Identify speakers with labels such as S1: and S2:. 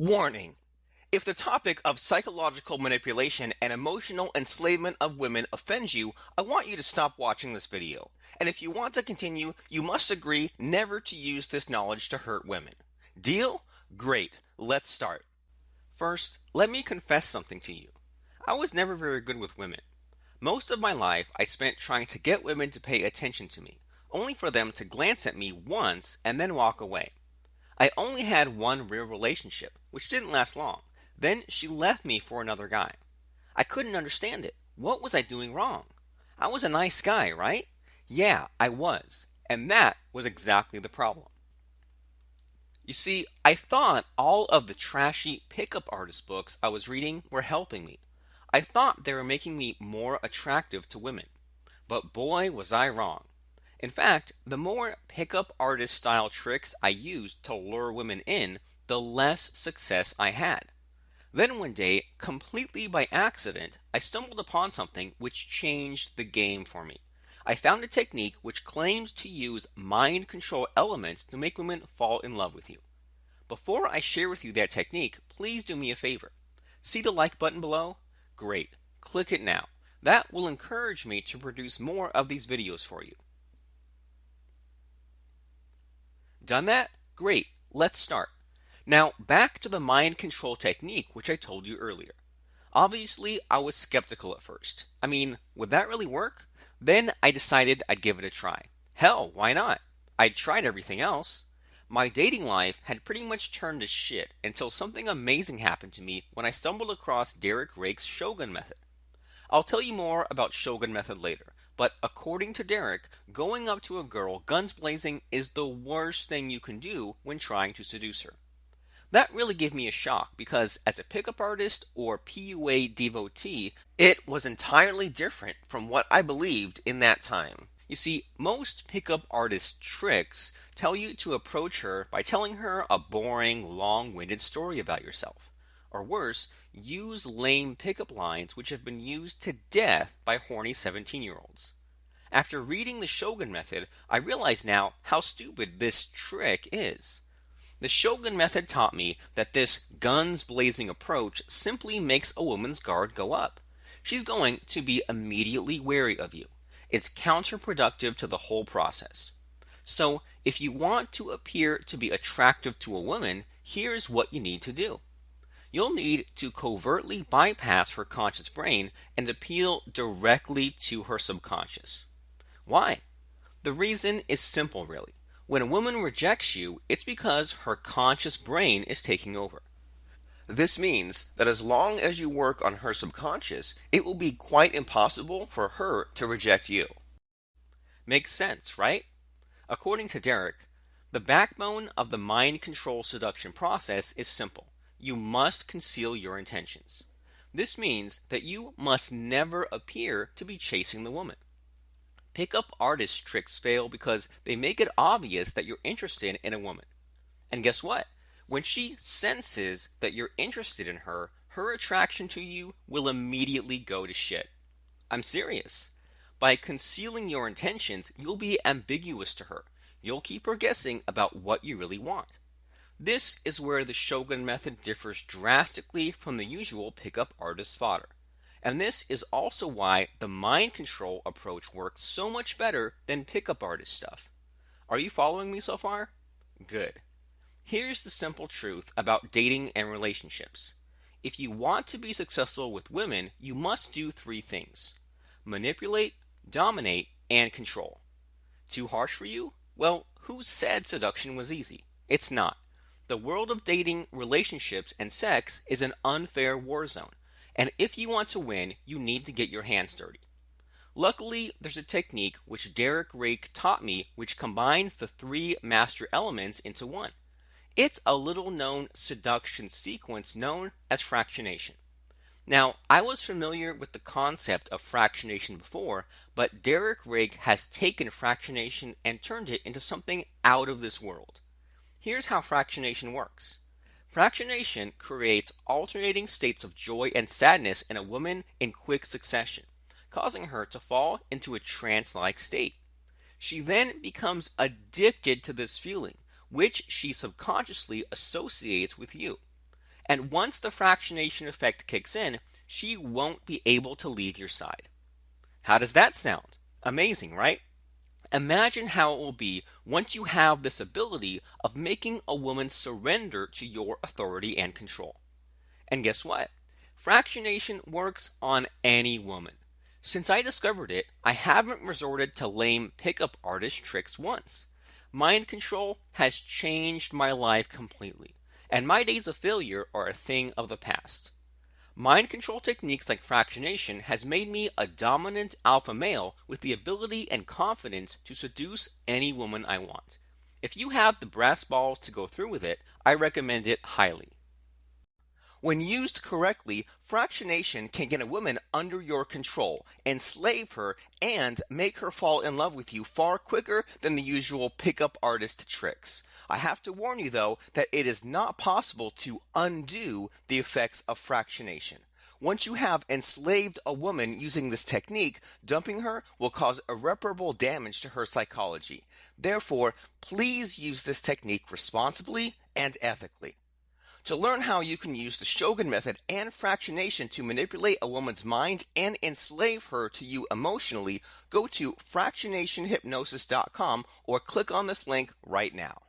S1: Warning: if the topic of psychological manipulation and emotional enslavement of women offends you, I want you to stop watching this video. And if you want to continue, you must agree never to use this knowledge to hurt women. Deal? Great. Let's start. First, let me confess something to you. I was never very good with women. Most of my life I spent trying to get women to pay attention to me, only for them to glance at me once and then walk away. I only had one real relationship, which didn't last long. Then she left me for another guy. I couldn't understand it. What was I doing wrong? I was a nice guy, right? Yeah, I was. And that was exactly the problem. You see, I thought all of the trashy pickup artist books I was reading were helping me. I thought they were making me more attractive to women. But boy, was I wrong. In fact, the more pickup artist style tricks I used to lure women in, the less success I had. Then one day, completely by accident, I stumbled upon something which changed the game for me. I found a technique which claims to use mind control elements to make women fall in love with you. Before I share with you that technique, please do me a favor. See the like button below? Great. Click it now. That will encourage me to produce more of these videos for you. Done that? Great. Let's start. Now, back to the mind control technique which I told you earlier. Obviously, I was skeptical at first. I mean, would that really work? Then I decided I'd give it a try. Hell, why not? I'd tried everything else. My dating life had pretty much turned to shit until something amazing happened to me when I stumbled across Derek Rake's shogun method. I'll tell you more about shogun method later. But according to Derek, going up to a girl guns blazing is the worst thing you can do when trying to seduce her. That really gave me a shock because as a pickup artist or PUA devotee, it was entirely different from what I believed in that time. You see, most pickup artist tricks tell you to approach her by telling her a boring, long-winded story about yourself. Or worse, use lame pickup lines which have been used to death by horny 17-year-olds. After reading the Shogun method, I realize now how stupid this trick is. The Shogun method taught me that this guns blazing approach simply makes a woman's guard go up. She's going to be immediately wary of you. It's counterproductive to the whole process. So, if you want to appear to be attractive to a woman, here's what you need to do. You'll need to covertly bypass her conscious brain and appeal directly to her subconscious. Why? The reason is simple, really. When a woman rejects you, it's because her conscious brain is taking over. This means that as long as you work on her subconscious, it will be quite impossible for her to reject you. Makes sense, right? According to Derek, the backbone of the mind control seduction process is simple. You must conceal your intentions. This means that you must never appear to be chasing the woman. Pickup artist tricks fail because they make it obvious that you're interested in a woman. And guess what? When she senses that you're interested in her, her attraction to you will immediately go to shit. I'm serious. By concealing your intentions, you'll be ambiguous to her. You'll keep her guessing about what you really want. This is where the Shogun method differs drastically from the usual pickup artist fodder. And this is also why the mind control approach works so much better than pickup artist stuff. Are you following me so far? Good. Here's the simple truth about dating and relationships. If you want to be successful with women, you must do three things: manipulate, dominate, and control. Too harsh for you? Well, who said seduction was easy? It's not. The world of dating, relationships, and sex is an unfair war zone. And if you want to win, you need to get your hands dirty. Luckily, there's a technique which Derek Rake taught me which combines the three master elements into one. It's a little known seduction sequence known as fractionation. Now, I was familiar with the concept of fractionation before, but Derek Rake has taken fractionation and turned it into something out of this world. Here's how fractionation works. Fractionation creates alternating states of joy and sadness in a woman in quick succession, causing her to fall into a trance-like state. She then becomes addicted to this feeling, which she subconsciously associates with you. And once the fractionation effect kicks in, she won't be able to leave your side. How does that sound? Amazing, right? Imagine how it will be once you have this ability of making a woman surrender to your authority and control. And guess what? Fractionation works on any woman. Since I discovered it, I haven't resorted to lame pickup artist tricks once. Mind control has changed my life completely, and my days of failure are a thing of the past. Mind control techniques like fractionation has made me a dominant alpha male with the ability and confidence to seduce any woman I want. If you have the brass balls to go through with it, I recommend it highly. When used correctly, fractionation can get a woman under your control, enslave her, and make her fall in love with you far quicker than the usual pickup artist tricks. I have to warn you though that it is not possible to undo the effects of fractionation. Once you have enslaved a woman using this technique, dumping her will cause irreparable damage to her psychology. Therefore, please use this technique responsibly and ethically. To learn how you can use the shogun method and fractionation to manipulate a woman's mind and enslave her to you emotionally, go to fractionationhypnosis.com or click on this link right now.